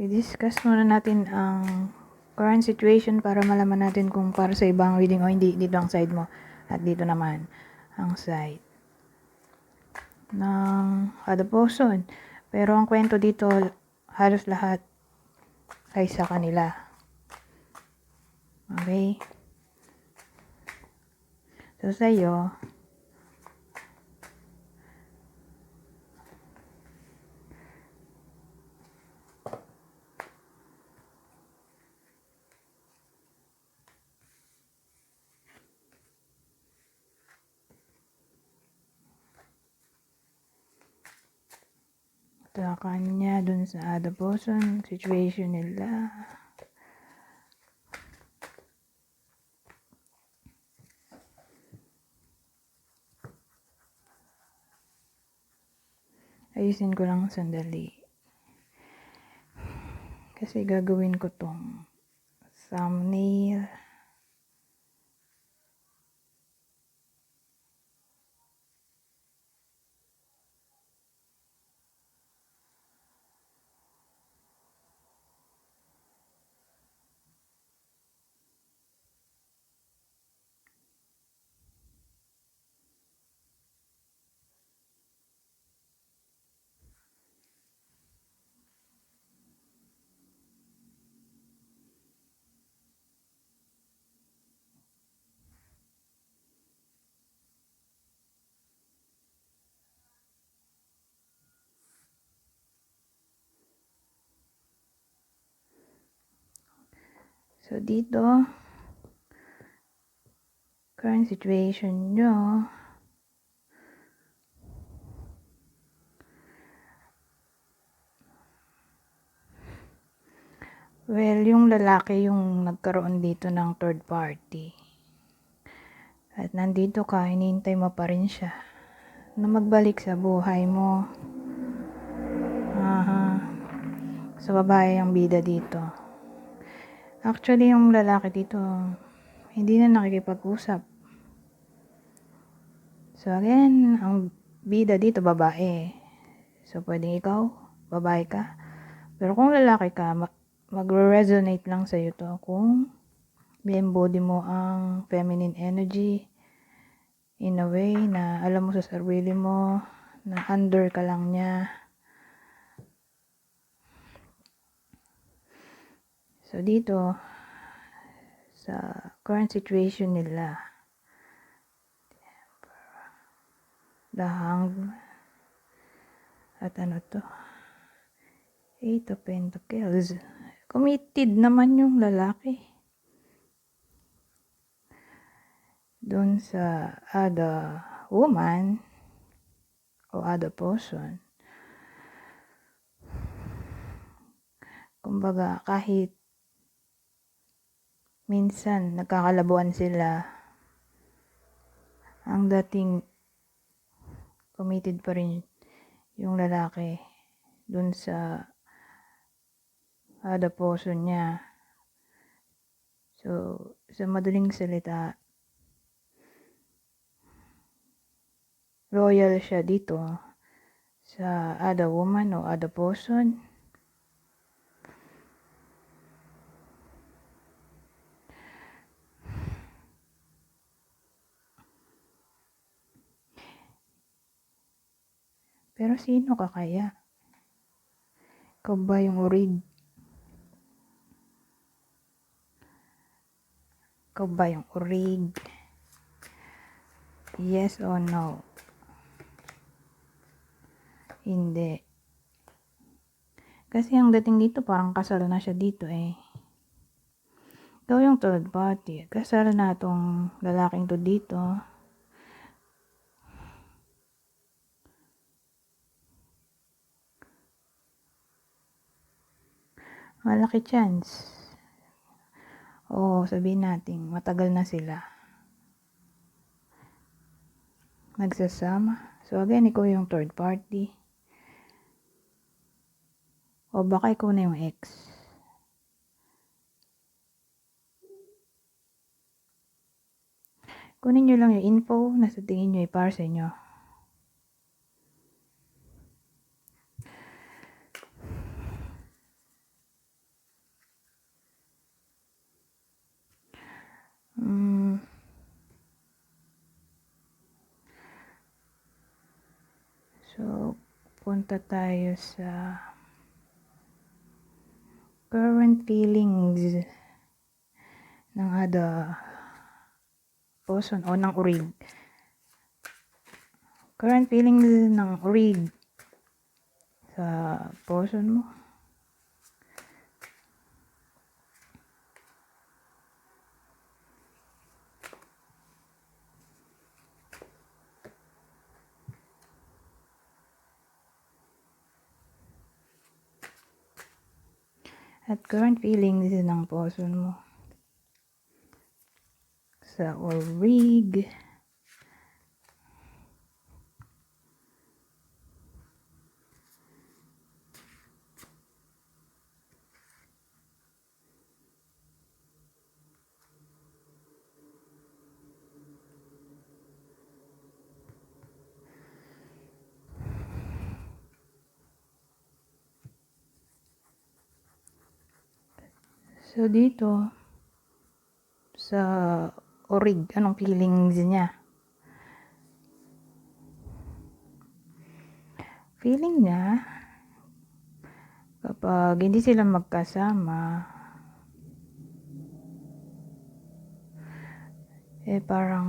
I-discuss muna natin ang current situation para malaman natin kung para sa ibang reading o hindi. Dito ang side mo at dito naman ang side ng other person. Pero ang kwento dito halos lahat ay sa kanila. Okay? So sa'yo, sa kanya dun sa other person, situation nila. Ayusin ko lang sandali. Kasi gagawin ko tong thumbnail. So dito, current situation nyo, well, yung lalaki yung nagkaroon dito ng third party. At nandito ka, hinihintay mo pa rin siya na magbalik sa buhay mo. So, babae ang bida dito. Actually, yung lalaki dito, hindi na nakikipag-usap. So, again, ang bida dito, babae. So, pwedeng ikaw, babae ka. Pero kung lalaki ka, mag-resonate lang sa'yo to kung i-embody mo ang feminine energy in a way na alam mo sa sarili mo na under ka lang niya. So, dito, sa current situation nila, the Hanged, at ano to, 8 of Pentacles. Committed naman yung lalaki doon sa other woman o other person. Kumbaga, kahit minsan nagkakalabuan sila, ang dating committed pa rin yung lalaki dun sa other person niya. So, sa madaling salita, loyal siya dito sa other woman o other person. Pero sino ka kaya? Ikaw ba yung orig? Ikaw ba yung orig? Yes or no? Hindi. Kasi ang dating dito parang kasal na siya dito eh. Ikaw yung third party. Kasal na tong lalaking to dito. Malaki chance. O sabihin natin, matagal na sila nagsasama. So again, ikaw yung third party. O baka ikaw na yung ex. Kunin nyo lang yung info na sa tingin nyo ay para sa inyo. So, punta tayo sa current feelings ng other person o ng urig. Current feelings ng urig sa person mo. At current feelings ng person mo sa urig. So, dito, sa urig, anong feelings niya? Feeling niya, kapag hindi sila magkasama, parang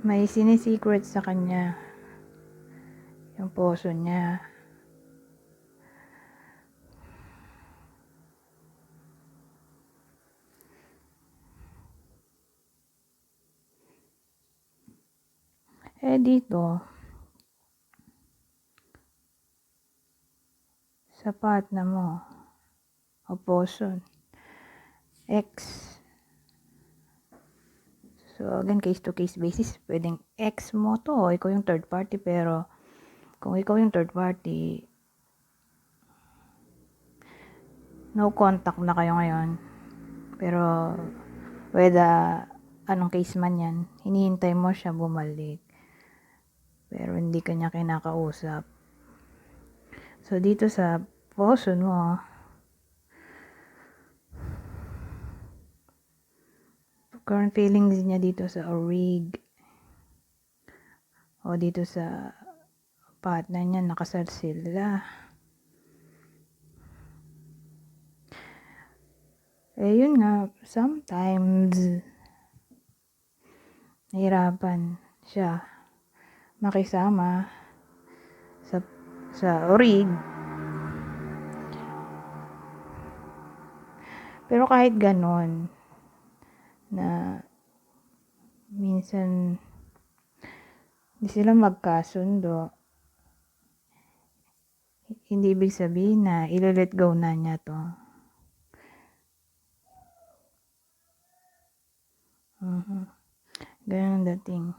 may sinisecret sa kanya yung puso niya. Dito, sa partner mo, o person, ex. So, again, case-to-case basis, pwedeng ex mo to, o ikaw yung third party, pero kung ikaw yung third party, no contact na kayo ngayon. Pero, whether anong case man yan, hinihintay mo siya bumalik. Pero hindi ka niya kinakausap. So, dito sa person mo, current feelings niya dito sa urig, o dito sa partner niya, nakasal sila. Yun nga, sometimes, nahirapan siya makisama sa urig. Pero kahit ganon, na minsan hindi sila magkasundo, hindi ibig sabihin na ilo-let go na niya to. Ganun ang dating.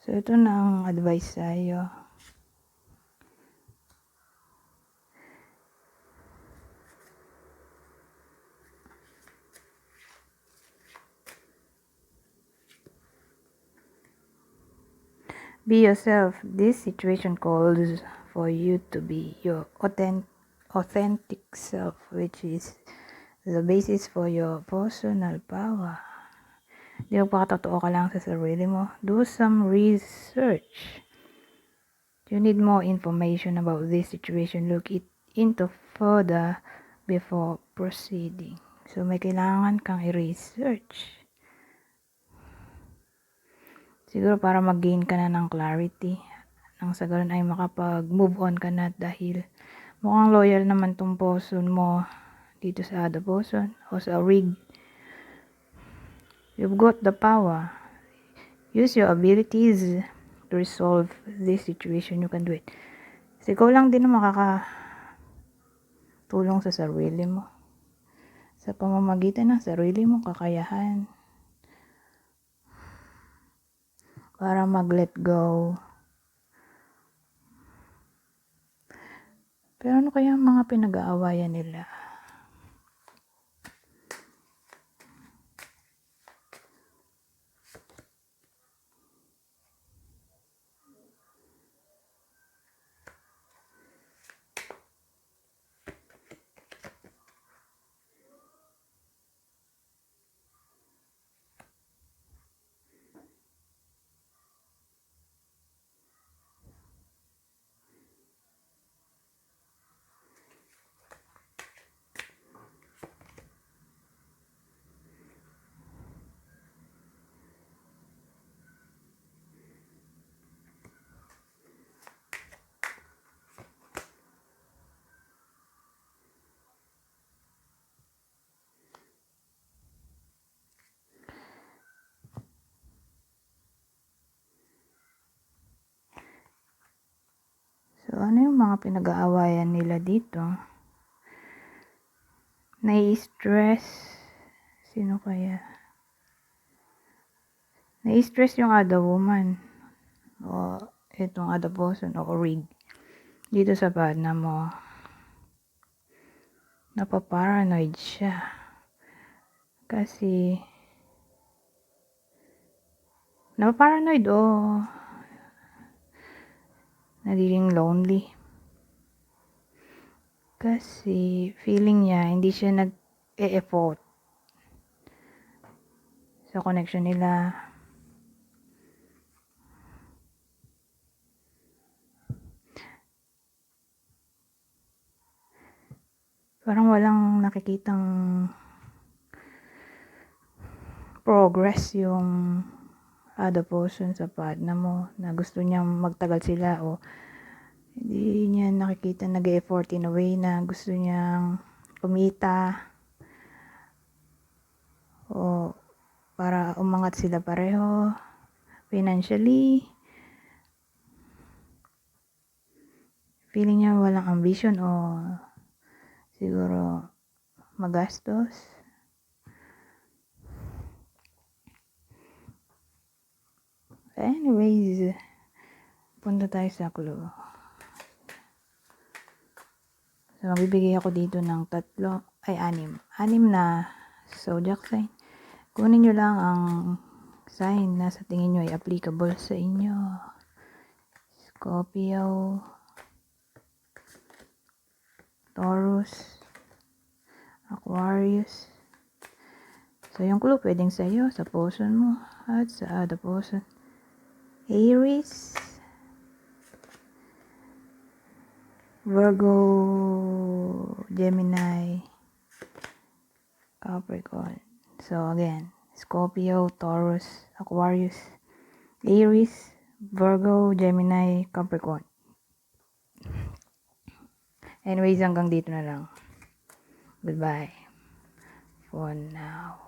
So, ito na ang advice sa'yo. Be yourself. This situation calls for you to be your authentic self, which is the basis for your personal power. Di magpakatotoo ka lang sa sarili mo. Do some research. You need more information about this situation. Look it into further before proceeding. So, may kailangan kang i-research. Siguro para mag-gain ka na ng clarity. Nang sa ganun ay makapag-move on ka na dahil mukhang loyal naman tong person mo dito sa other person o sa rig. You've got the power. Use your abilities to resolve this situation. You can do it. So, ikaw lang din ang makakatulong sa sarili mo. Sa pamamagitan ng sarili mo, kakayahan. Para mag-let go. Pero ano kaya ang mga pinag-aawayan nila? So, ano yung mga pinag-aawayan nila dito? Nai-stress. Sino kaya? Nai-stress yung other woman. O itong other person o rig. Dito sa partner mo. Napaparanoid siya. Kasi napaparanoid o nagiging lonely. Kasi feeling niya hindi siya nag-e-effort sa connection nila. Parang walang nakikitang progress yung other person sa partner mo na gusto niyang magtagal sila o hindi niya nakikita nag-e-effort in a way na gusto niyang kumita o para umangat sila pareho financially. Feeling niya walang ambition o siguro magastos. Anyways, punta tayo sa clue. So, magbibigay ako dito ng 6 na zodiac sign. Kunin nyo lang ang sign na sa tingin nyo ay applicable sa inyo. Scorpio, Taurus, Aquarius. So, yung clue pwedeng sa iyo, sa person mo, at sa other person. Aries, Virgo, Gemini, Capricorn. So, again, Scorpio, Taurus, Aquarius, Aries, Virgo, Gemini, Capricorn. Anyways, hanggang dito na lang. Goodbye for now.